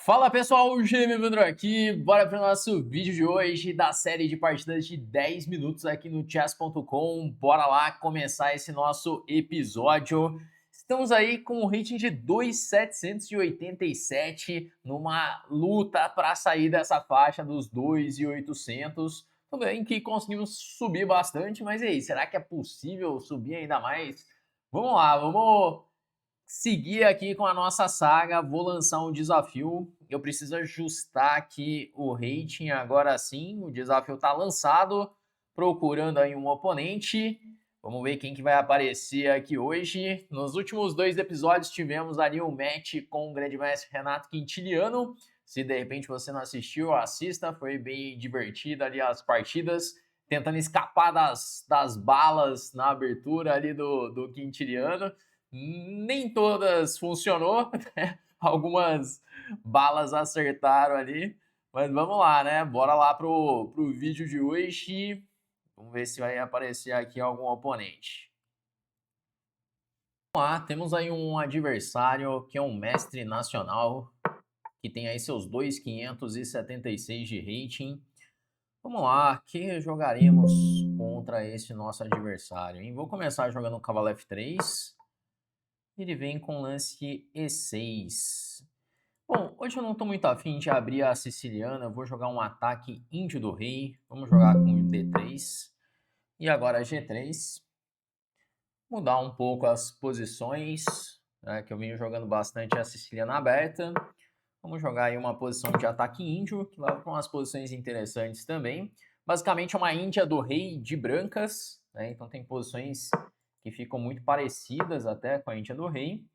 Fala pessoal, Gêmeo Evandro aqui, bora para o nosso vídeo de hoje da série de partidas de 10 minutos aqui no chess.com. Bora lá começar esse nosso episódio. Estamos aí com um rating de 2.787 numa luta para sair dessa faixa dos 2.800. Tudo bem que conseguimos subir bastante, mas e aí, será que é possível subir ainda mais? Vamos lá, vamos seguir aqui com a nossa saga, vou lançar um desafio. Eu preciso ajustar aqui o rating agora sim. O desafio está lançado, procurando aí um oponente. Vamos ver quem que vai aparecer aqui hoje. Nos últimos dois episódios tivemos ali um match com o grandmestre Renato Quintiliano. Se de repente você não assistiu, assista. Foi bem divertida ali as partidas, tentando escapar das balas na abertura ali do Quintiliano. Nem todas funcionou, né? Algumas balas acertaram ali, mas vamos lá, né? Bora lá pro vídeo de hoje. Vamos ver se vai aparecer aqui algum oponente. Vamos lá, temos aí um adversário que é um mestre nacional, que tem aí seus 2.576 de rating. Vamos lá, que jogaremos contra esse nosso adversário, hein? Vou começar jogando o cavalo F3. Ele vem com lance E6. Bom, hoje eu não estou muito afim de abrir a siciliana, eu vou jogar um ataque índio do rei. Vamos jogar com D3. E agora G3. Mudar um pouco as posições, né, que eu venho jogando bastante a siciliana aberta. Vamos jogar aí uma posição de ataque índio, que leva para umas posições interessantes também. Basicamente é uma índia do rei de brancas, né, então tem posições que ficam muito parecidas até com a índia do rei.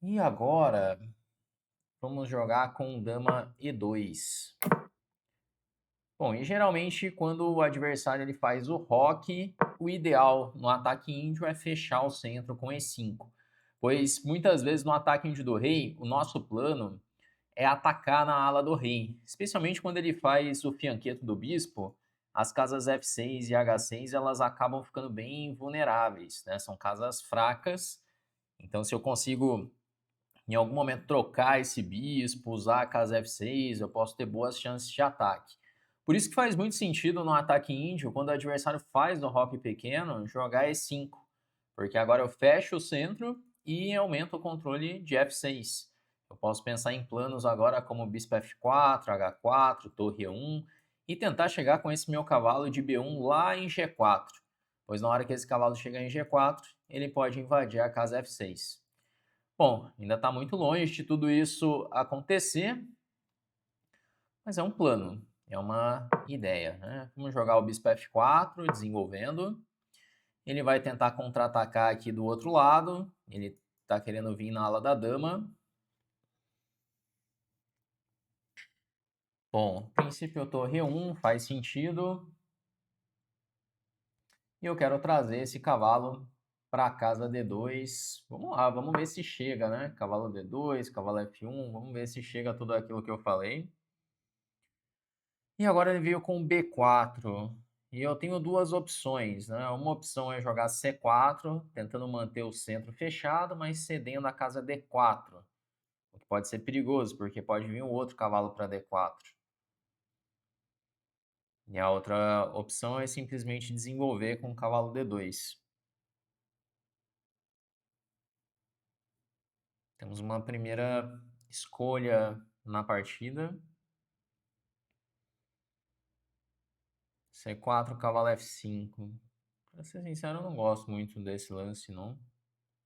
E agora, vamos jogar com dama E2. Bom, e geralmente quando o adversário ele faz o roque, o ideal no ataque índio é fechar o centro com E5. Pois muitas vezes no ataque índio do rei, o nosso plano é atacar na ala do rei. Especialmente quando ele faz o fianqueto do bispo, as casas F6 e H6 elas acabam ficando bem vulneráveis, né? São casas fracas. Então se eu consigo em algum momento trocar esse bispo, usar a casa F6, eu posso ter boas chances de ataque. Por isso que faz muito sentido no ataque índio, quando o adversário faz no roque pequeno, jogar E5. Porque agora eu fecho o centro e aumento o controle de F6. Eu posso pensar em planos agora como bispo F4, H4, torre E1 e tentar chegar com esse meu cavalo de B1 lá em G4. Pois na hora que esse cavalo chegar em G4, ele pode invadir a casa F6. Bom, ainda está muito longe de tudo isso acontecer, mas é um plano, é uma ideia, né? Vamos jogar o bispo F4, desenvolvendo. Ele vai tentar contra-atacar aqui do outro lado. Ele está querendo vir na ala da dama. Bom, princípio torre 1 faz sentido. E eu quero trazer esse cavalo para a casa D2. Vamos lá, vamos ver se chega, né? Cavalo D2, cavalo F1, vamos ver se chega tudo aquilo que eu falei. E agora ele veio com B4. E eu tenho duas opções, né? Uma opção é jogar C4, tentando manter o centro fechado, mas cedendo a casa D4. O que pode ser perigoso, porque pode vir um outro cavalo para D4. E a outra opção é simplesmente desenvolver com o cavalo D2. Temos uma primeira escolha na partida. C4, cavalo F5. Pra ser sincero, eu não gosto muito desse lance, não.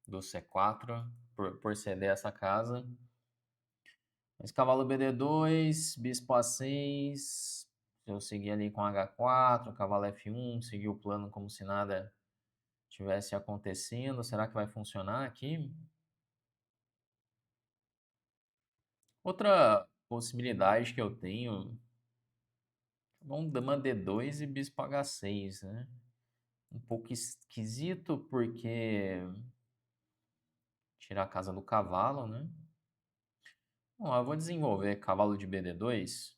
Do C4, por ceder essa casa. Mas cavalo BD2, bispo A6. Eu segui ali com H4, cavalo F1, segui o plano como se nada tivesse acontecendo. Será que vai funcionar aqui? Outra possibilidade que eu tenho é um dama D2 e bispo H6, né? Um pouco esquisito porque tirar a casa do cavalo, né? Bom, eu vou desenvolver cavalo de BD2.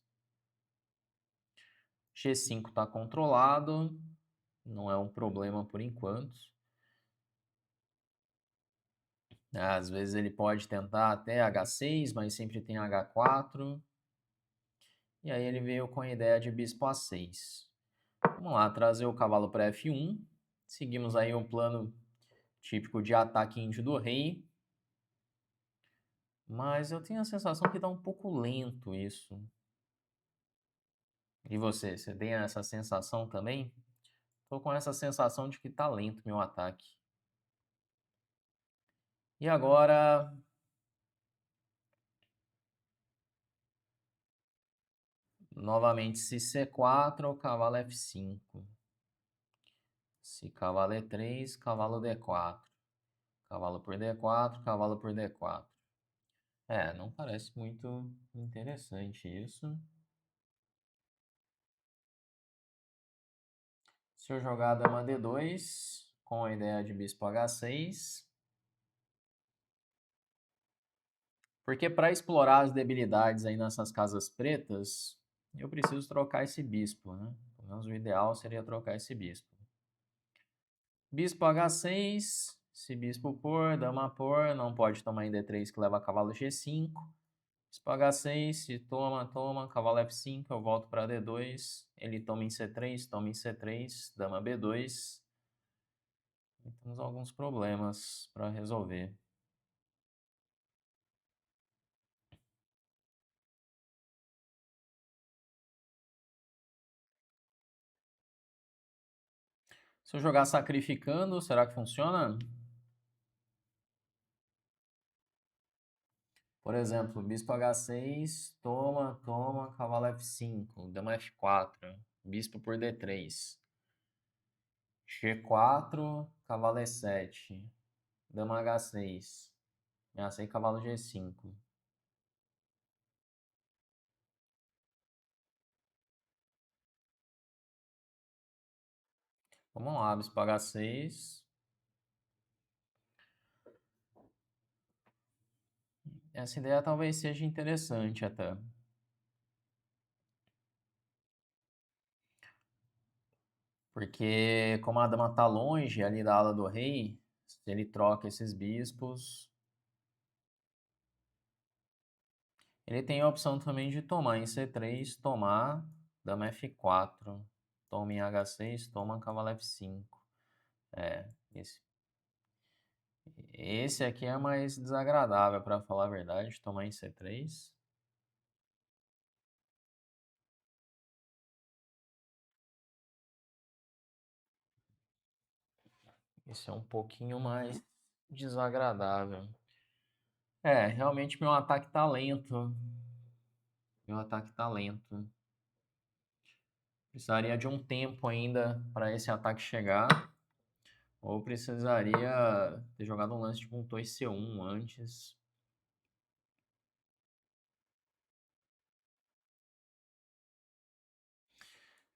G5 está controlado, não é um problema por enquanto. Às vezes ele pode tentar até H6, mas sempre tem H4. E aí ele veio com a ideia de bispo A6. Vamos lá, trazer o cavalo para F1. Seguimos aí um plano típico de ataque índio do rei. Mas eu tenho a sensação que está um pouco lento isso. E você tem essa sensação também? Estou com essa sensação de que está lento meu ataque. E agora, novamente, se C4, cavalo F5. Se cavalo E3, cavalo D4. Cavalo por D4, cavalo por D4. Não parece muito interessante isso. Se eu jogar dama D2, com a ideia de bispo H6. Porque para explorar as debilidades aí nessas casas pretas, eu preciso trocar esse bispo, né? Pelo menos o ideal seria trocar esse bispo. Bispo H6, se bispo por, dama por, não pode tomar em D3 que leva cavalo G5. Bispo H6, se toma, cavalo F5, eu volto para D2, ele toma em C3, toma em C3, dama B2. E temos alguns problemas para resolver. Se eu jogar sacrificando, será que funciona? Por exemplo, bispo H6, toma, cavalo F5, dama F4, bispo por D3. G4, cavalo E7, dama H6, ameacei cavalo G5. Vamos lá, bispo H6. Essa ideia talvez seja interessante até. Porque como a dama está longe ali da ala do rei, se ele troca esses bispos, ele tem a opção também de tomar em C3, tomar dama F4, toma em H6, toma cavalo F5. Esse aqui é mais desagradável, para falar a verdade, tomar em C3. Esse é um pouquinho mais desagradável. Realmente meu ataque tá lento. Meu ataque tá lento. Precisaria de um tempo ainda para esse ataque chegar. Ou precisaria ter jogado um lance tipo um torre C1 antes.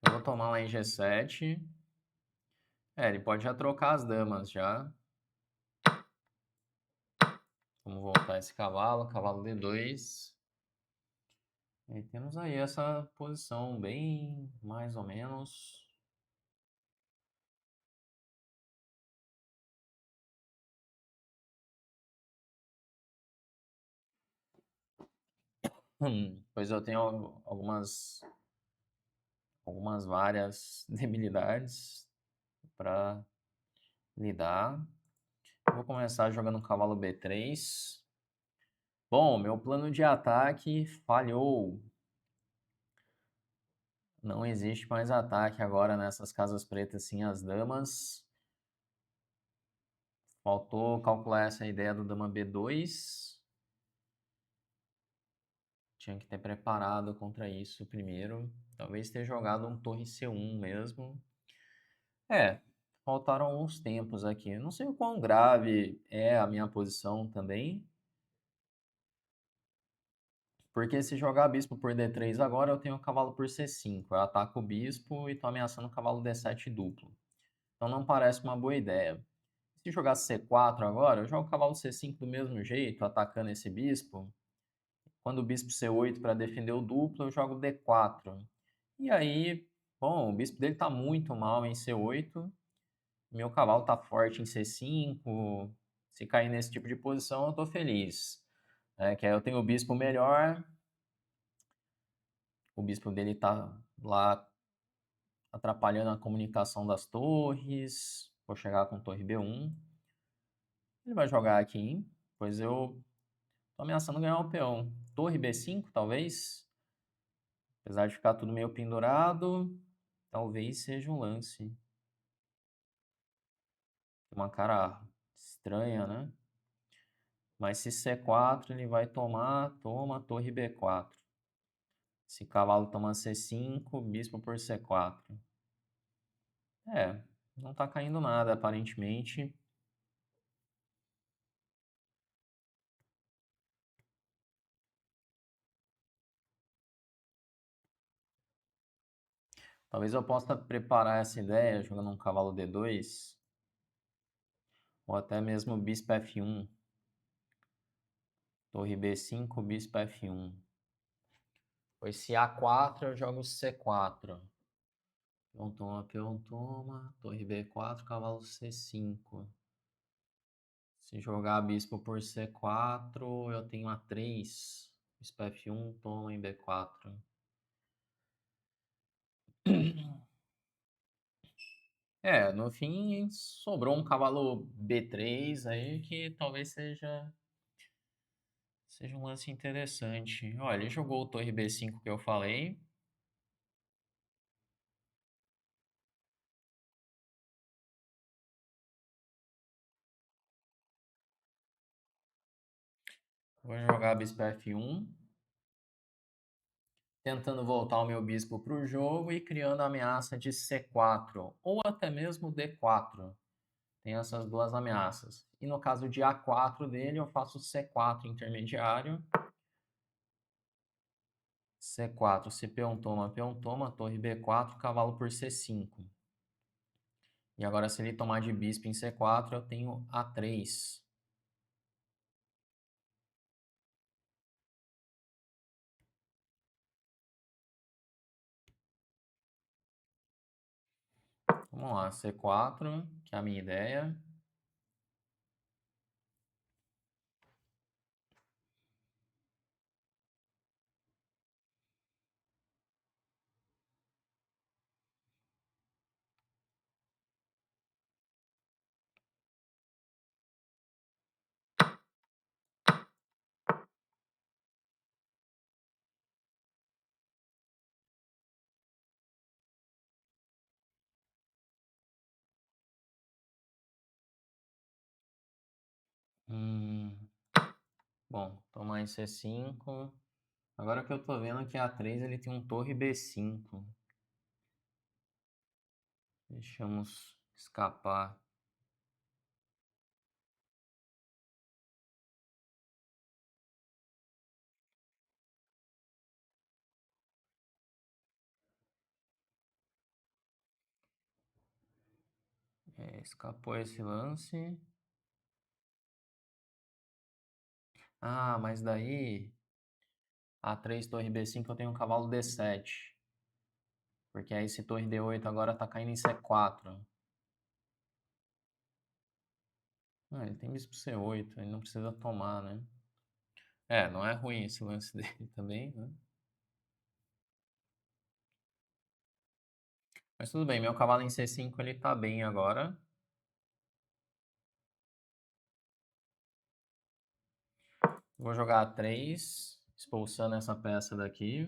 Eu vou tomar lá em G7. Ele pode já trocar as damas já. Vamos voltar esse cavalo, cavalo D2. E temos aí essa posição bem mais ou menos. Pois eu tenho algumas várias debilidades para lidar. Vou começar jogando cavalo B3. Bom, meu plano de ataque falhou. Não existe mais ataque agora nessas casas pretas sem as damas. Faltou calcular essa ideia do dama B2. Tinha que ter preparado contra isso primeiro. Talvez ter jogado um torre C1 mesmo. Faltaram alguns tempos aqui. Não sei o quão grave é a minha posição também. Porque se jogar bispo por D3 agora, eu tenho o cavalo por C5. Eu ataco o bispo e estou ameaçando o cavalo D7 duplo. Então não parece uma boa ideia. Se jogar C4 agora, eu jogo o cavalo C5 do mesmo jeito, atacando esse bispo. Quando o bispo C8 para defender o duplo, eu jogo D4. E aí, bom, o bispo dele está muito mal em C8. Meu cavalo está forte em C5. Se cair nesse tipo de posição, eu tô feliz. Que aí eu tenho o bispo melhor. O bispo dele tá lá atrapalhando a comunicação das torres. Vou chegar com torre B1. Ele vai jogar aqui, pois eu tô ameaçando ganhar o peão. Torre B5, talvez. Apesar de ficar tudo meio pendurado, talvez seja um lance. Uma cara estranha, né? Mas se C4, ele vai tomar, toma torre B4. Se cavalo toma C5, bispo por C4. Não tá caindo nada, aparentemente. Talvez eu possa preparar essa ideia jogando um cavalo D2. Ou até mesmo bispo F1. Torre B5, bispo F1. Pois se A4, eu jogo C4. Peão toma, torre B4, cavalo C5. Se jogar bispo por C4, eu tenho A3. Bispo F1, toma em B4. No fim sobrou um cavalo B3 aí que talvez seja um lance interessante. Olha, ele jogou o torre B5 que eu falei. Vou jogar bispo F1. Tentando voltar o meu bispo para o jogo e criando a ameaça de C4 ou até mesmo D4. Tem essas duas ameaças. E no caso de A4 dele, eu faço C4 intermediário. C4, se peão toma, torre B4, cavalo por C5. E agora se ele tomar de bispo em C4, eu tenho A3. Vamos lá, C4, que é a minha ideia. Bom, tomar em C5. Agora que eu tô vendo que A3 ele tem um torre B5. Deixamos escapar. Escapou esse lance. Ah, mas daí A3, torre B5 eu tenho um cavalo D7. Porque aí esse torre D8 agora tá caindo em C4. Ele tem bispo C8, ele não precisa tomar, né? Não é ruim esse lance dele também, né? Mas tudo bem, meu cavalo em C5 ele tá bem agora. Vou jogar A3, expulsando essa peça daqui.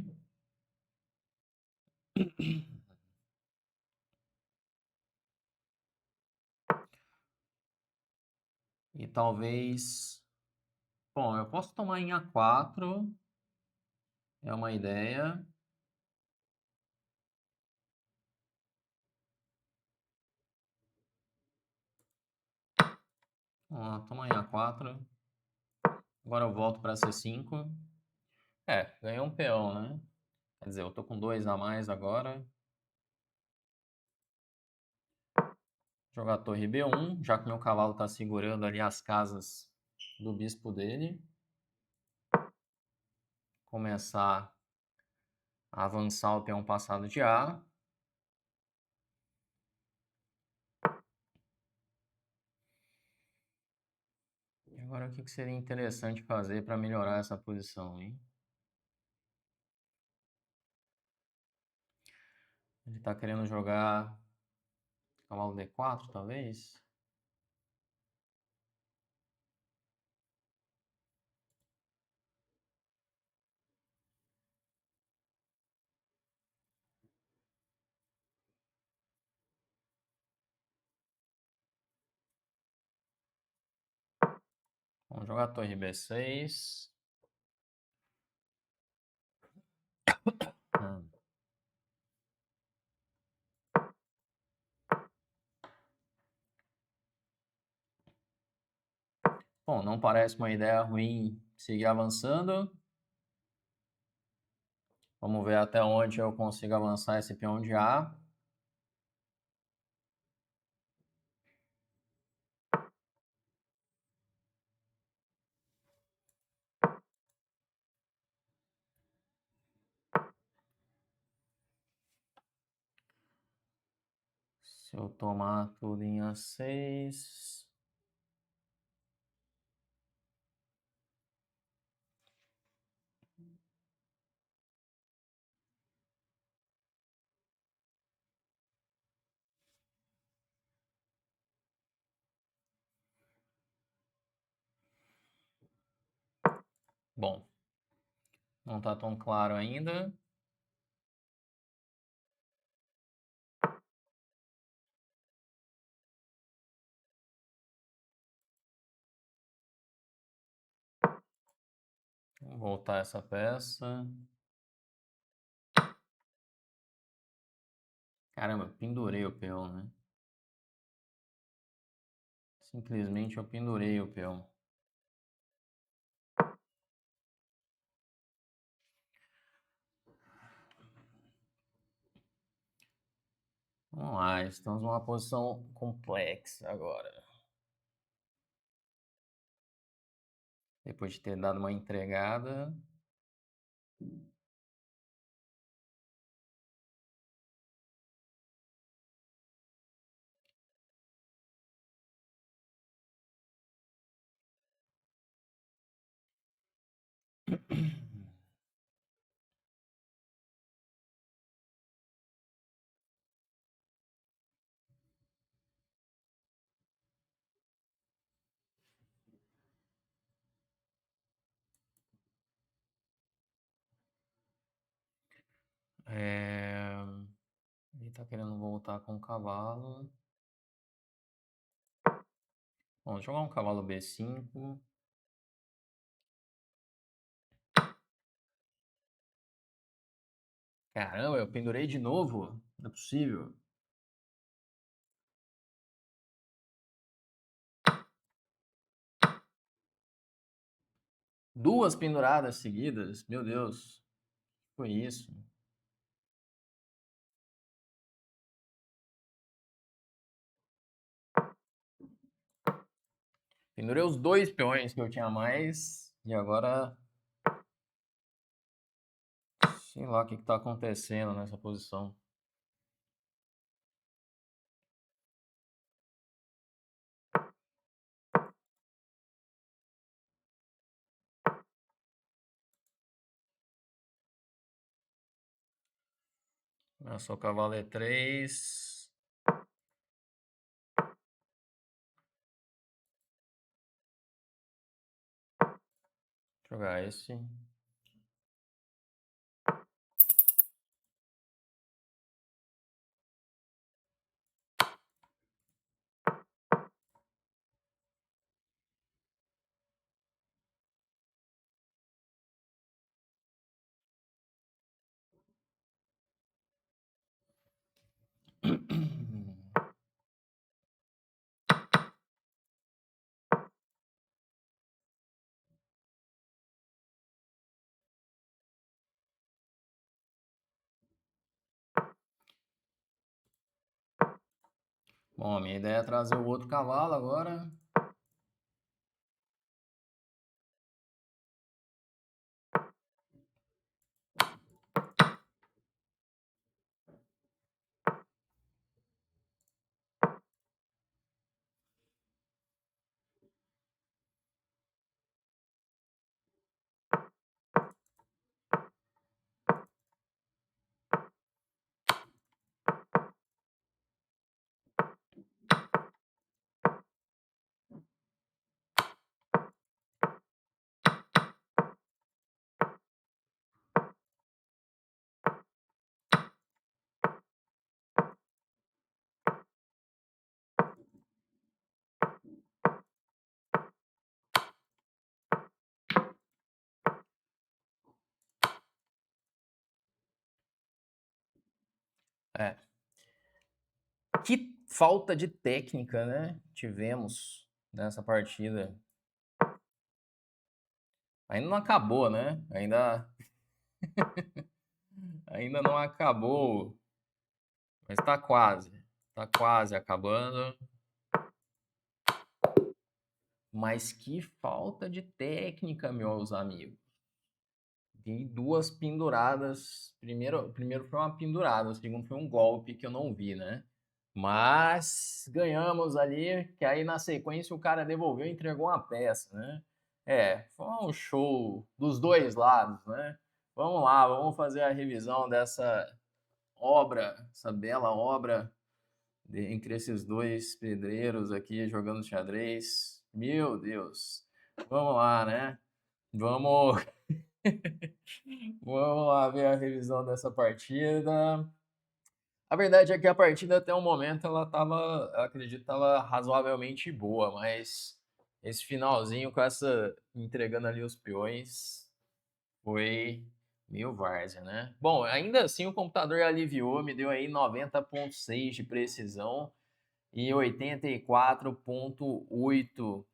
E talvez... Bom, eu posso tomar em A4. É uma ideia. Vamos lá, toma em A4. Agora eu volto para C5. Ganhei um peão, né? Quer dizer, eu tô com 2 a mais agora. Jogar torre B1, já que meu cavalo está segurando ali as casas do bispo dele. Começar a avançar o peão passado de A. Agora, o que seria interessante fazer para melhorar essa posição, hein? Ele tá querendo jogar cavalo D4, talvez? Vamos jogar torre B6. Hum. Bom, não parece uma ideia ruim seguir avançando. Vamos ver até onde eu consigo avançar esse peão de A. Se eu tomar tudo em A6... Bom, não está tão claro ainda. Vou voltar essa peça. Caramba, pendurei o peão, né? Simplesmente eu pendurei o peão. Vamos lá, estamos numa posição complexa agora. Depois de ter dado uma entregada. Ele tá querendo voltar com o cavalo. Vamos jogar um cavalo B5. Caramba, eu pendurei de novo? Não é possível. Duas penduradas seguidas? Meu Deus. Que foi isso? Pendurei os dois peões que eu tinha a mais. E agora... Sei lá o que tá acontecendo nessa posição. Só cavalo E3. Jogar esse. Bom, a minha ideia é trazer o outro cavalo agora. É. Que falta de técnica, né, tivemos nessa partida. Ainda não acabou, né? Ainda não acabou, mas tá quase. Tá quase acabando. Mas que falta de técnica, meus amigos. Dei 2 penduradas. Primeiro foi uma pendurada, o segundo foi um golpe que eu não vi, né? Mas ganhamos ali, que aí na sequência o cara devolveu e entregou uma peça, né? Foi um show dos dois lados, né? Vamos lá, vamos fazer a revisão dessa obra, essa bela obra entre esses dois pedreiros aqui jogando xadrez. Meu Deus. Vamos lá, né? Vamos, vamos lá ver a revisão dessa partida. A verdade é que a partida até o momento ela tava, eu acredito, tava razoavelmente boa, mas esse finalzinho com essa entregando ali os peões foi meio várzea, né? Bom, ainda assim o computador aliviou, me deu aí 90,6 de precisão e 84,8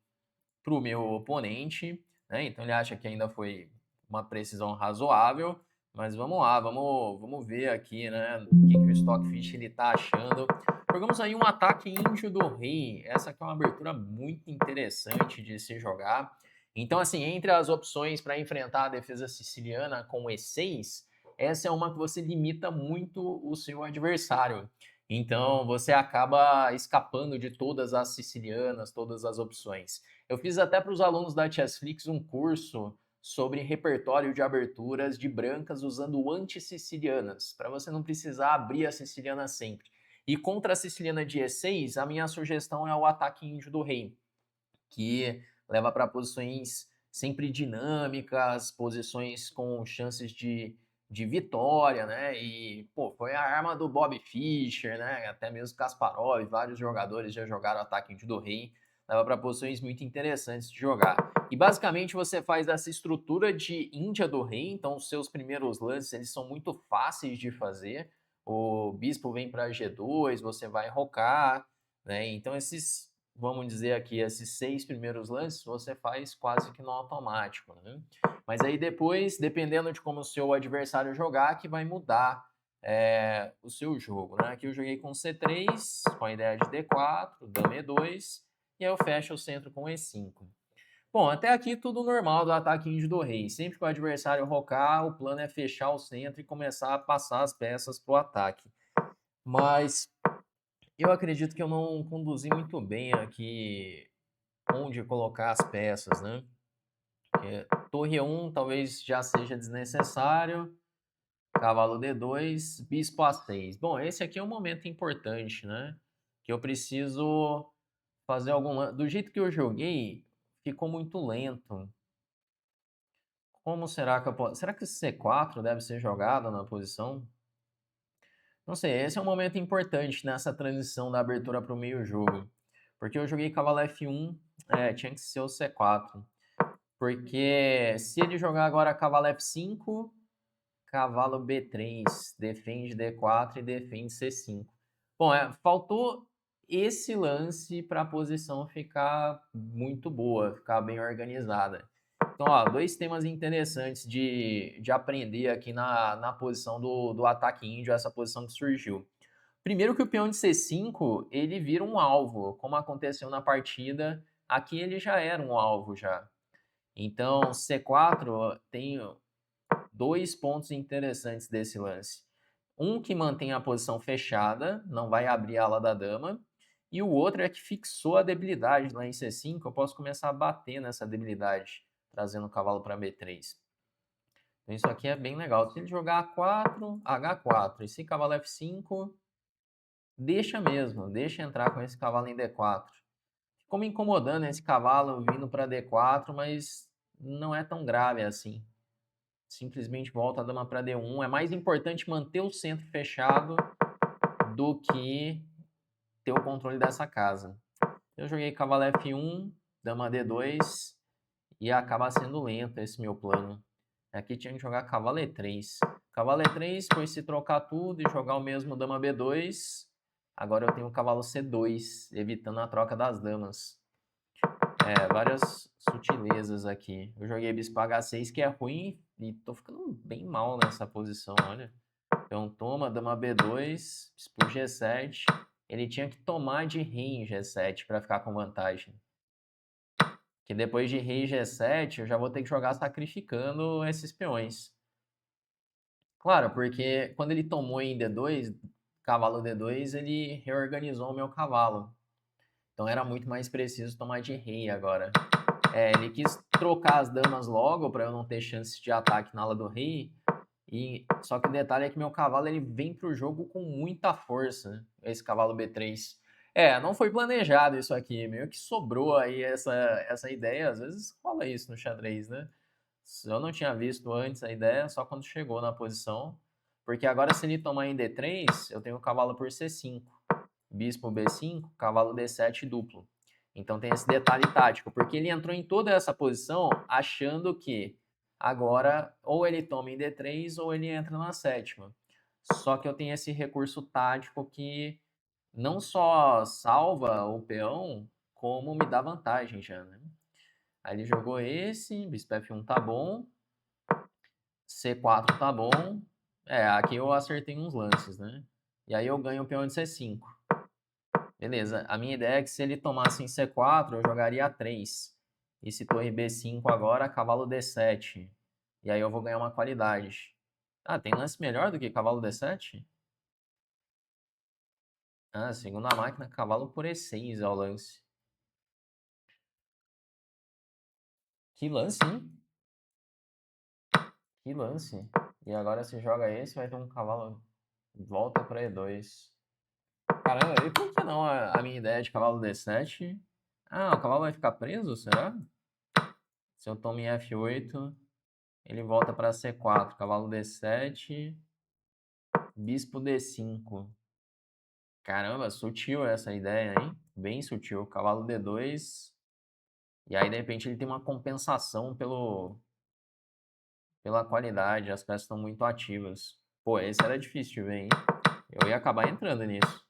para o meu oponente, né? Então ele acha que ainda foi uma precisão razoável, mas vamos lá, vamos ver aqui, né? O que o Stockfish ele tá achando. Jogamos aí um ataque índio do rei. Essa aqui é uma abertura muito interessante de se jogar. Então, assim, entre as opções para enfrentar a defesa siciliana com E6, essa é uma que você limita muito o seu adversário. Então, você acaba escapando de todas as sicilianas, todas as opções. Eu fiz até para os alunos da Chessflix um curso sobre repertório de aberturas de brancas usando anti-sicilianas, para você não precisar abrir a siciliana sempre. E contra a siciliana de E6, a minha sugestão é o ataque índio do rei, que leva para posições sempre dinâmicas, posições com chances de vitória, né? E, pô, foi a arma do Bob Fischer, né? Até mesmo Kasparov, vários jogadores já jogaram ataque índio do rei. Leva para posições muito interessantes de jogar. E basicamente você faz essa estrutura de Índia do rei, então os seus primeiros lances eles são muito fáceis de fazer. O bispo vem para G2, você vai rocar, né? Então esses, vamos dizer aqui, esses 6 primeiros lances você faz quase que no automático, né? Mas aí depois, dependendo de como o seu adversário jogar, que vai mudar o seu jogo, né? Aqui eu joguei com C3, com a ideia de D4, dama E2, e aí eu fecho o centro com E5. Bom, até aqui tudo normal do ataque índio do rei. Sempre que o adversário rocar, o plano é fechar o centro e começar a passar as peças para o ataque. Mas eu acredito que eu não conduzi muito bem aqui onde colocar as peças, né? Porque torre 1 talvez já seja desnecessário. Cavalo D2, bispo A6. Bom, esse aqui é um momento importante, né? Que eu preciso fazer algum... Do jeito que eu joguei, ficou muito lento. Como será que eu posso... Será que esse C4 deve ser jogado na posição? Não sei, esse é um momento importante nessa transição da abertura para o meio-jogo. Porque eu joguei cavalo F1, tinha que ser o C4. Porque se ele jogar agora cavalo F5, cavalo B3, defende D4 e defende C5. Bom, faltou esse lance para a posição ficar muito boa, ficar bem organizada. Então, ó, 2 temas interessantes de aprender aqui na posição do ataque índio, essa posição que surgiu. Primeiro que o peão de C5, ele vira um alvo, como aconteceu na partida, aqui ele já era um alvo já. Então, C4 tem 2 pontos interessantes desse lance. Um que mantém a posição fechada, não vai abrir a ala da dama, e o outro é que fixou a debilidade lá em C5, eu posso começar a bater nessa debilidade, trazendo o cavalo para B3. Então isso aqui é bem legal. Se ele jogar A4, H4, e se cavalo F5, deixa mesmo, deixa entrar com esse cavalo em D4. Ficou me incomodando esse cavalo vindo para D4, mas não é tão grave assim. Simplesmente volta a dama para D1. É mais importante manter o centro fechado do que ter o controle dessa casa. Eu joguei cavalo F1, dama D2 e acaba sendo lento esse meu plano. Aqui tinha que jogar cavalo E3. Cavalo E3, depois se trocar tudo e jogar o mesmo dama B2, agora eu tenho o cavalo C2, evitando a troca das damas. Várias sutilezas aqui. Eu joguei bispo H6, que é ruim, e tô ficando bem mal nessa posição, olha. Então toma, dama B2, bispo G7. Ele tinha que tomar de rei em G7 para ficar com vantagem. Que depois de rei G7, eu já vou ter que jogar sacrificando esses peões. Claro, porque quando ele tomou em D2, cavalo D2, ele reorganizou o meu cavalo. Então era muito mais preciso tomar de rei agora. Ele quis trocar as damas logo para eu não ter chance de ataque na ala do rei. Só que o detalhe é que meu cavalo ele vem para o jogo com muita força, esse cavalo B3. Não foi planejado isso aqui, meio que sobrou aí essa ideia. Às vezes rola isso no xadrez, né? Eu não tinha visto antes a ideia, só quando chegou na posição. Porque agora se ele tomar em D3, eu tenho o cavalo por C5. Bispo B5, cavalo D7 duplo. Então tem esse detalhe tático, porque ele entrou em toda essa posição achando que agora ou ele toma em D3 ou ele entra na sétima. Só que eu tenho esse recurso tático que não só salva o peão, como me dá vantagem já, né? Aí ele jogou esse, bispo F1 tá bom, C4 tá bom. Aqui eu acertei uns lances, né? E aí eu ganho o peão de C5. Beleza, a minha ideia é que se ele tomasse em C4, eu jogaria A3. E se torre B5 agora, cavalo D7. E aí eu vou ganhar uma qualidade. Tem lance melhor do que cavalo D7? Segundo a máquina, cavalo por E6 é o lance. Que lance, hein? Que lance. E agora se joga esse, vai ter um cavalo volta para E2. Caramba, e por que não a minha ideia de cavalo D7? O cavalo vai ficar preso, será? Se eu tomo em F8, ele volta para C4, cavalo D7, bispo D5. Caramba, sutil essa ideia, hein? Bem sutil. Cavalo D2. E aí, de repente, ele tem uma compensação pela qualidade. As peças estão muito ativas. Pô, esse era difícil de ver, hein? Eu ia acabar entrando nisso.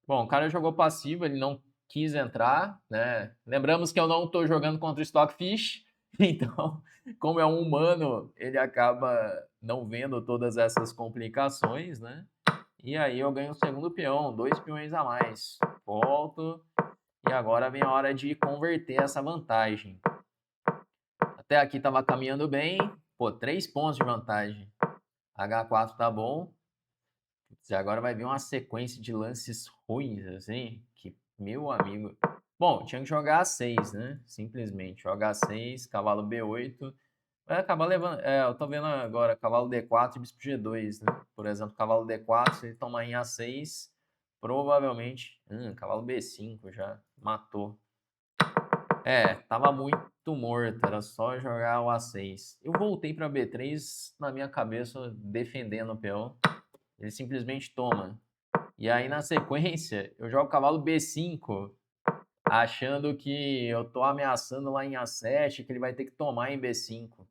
Bom, o cara jogou passivo, ele não quis entrar, né? Lembramos que eu não estou jogando contra o Stockfish, então, como é um humano, ele acaba não vendo todas essas complicações, né? E aí eu ganho o segundo peão, 2 peões a mais. Volto, e agora vem a hora de converter essa vantagem. Até aqui estava caminhando bem, 3 pontos de vantagem. H4 tá bom. E agora vai vir uma sequência de lances ruins, assim, que, meu amigo... Bom, tinha que jogar A6, né? Simplesmente. Joga A6, cavalo B8. Vai acabar levando... eu tô vendo agora cavalo D4 e bispo G2, né? Por exemplo, cavalo D4, se ele tomar em A6, provavelmente... cavalo B5 já. Matou. Tava muito morto. Era só jogar o A6. Eu voltei para B3 na minha cabeça, defendendo o peão. Ele simplesmente toma. E aí, na sequência, eu jogo o cavalo B5, achando que eu tô ameaçando lá em A7, que ele vai ter que tomar em B5.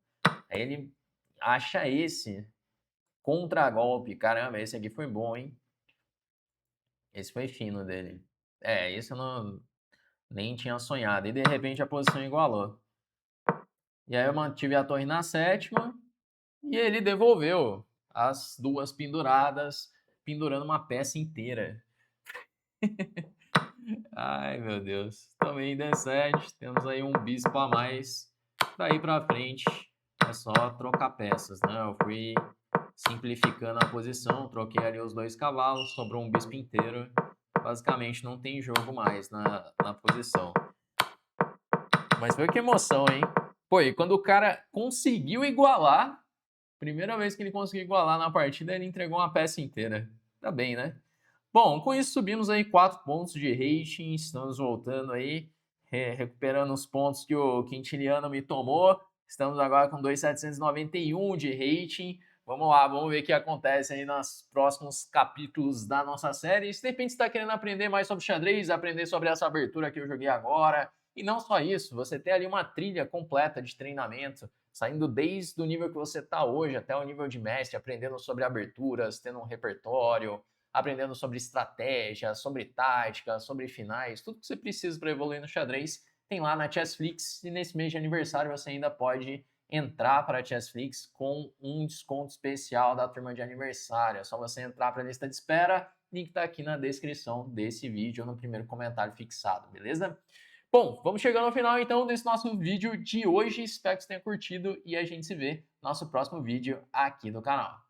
Aí ele acha esse contragolpe. Caramba, esse aqui foi bom, hein? Esse foi fino dele. Esse eu não, nem tinha sonhado. E de repente a posição igualou. E aí eu mantive a torre na sétima e ele devolveu as duas penduradas, pendurando uma peça inteira. Ai, meu Deus. Também D7, temos aí um bispo a mais. Daí pra frente é só trocar peças, né? Eu fui simplificando a posição, troquei ali os 2 cavalos, sobrou um bispo inteiro. Basicamente não tem jogo mais na posição. Mas foi que emoção, hein? Pô, e quando o cara conseguiu igualar, primeira vez que ele conseguiu igualar na partida, ele entregou uma peça inteira. Tá bem, né? Bom, com isso subimos aí 4 pontos de rating, estamos voltando aí, recuperando os pontos que o Quintiliano me tomou. Estamos agora com 2.791 de rating. Vamos lá, vamos ver o que acontece aí nos próximos capítulos da nossa série. Se de repente você está querendo aprender mais sobre xadrez, aprender sobre essa abertura que eu joguei agora, e não só isso, você tem ali uma trilha completa de treinamento. saindo desde o nível que você está hoje até o nível de mestre, aprendendo sobre aberturas, tendo um repertório, aprendendo sobre estratégia, sobre tática, sobre finais, tudo que você precisa para evoluir no xadrez tem lá na Chessflix, e nesse mês de aniversário você ainda pode entrar para a Chessflix com um desconto especial da turma de aniversário. É só você entrar para a lista de espera, link está aqui na descrição desse vídeo ou no primeiro comentário fixado, beleza? Bom, vamos chegando ao final então desse nosso vídeo de hoje. Espero que você tenha curtido e a gente se vê no nosso próximo vídeo aqui do canal.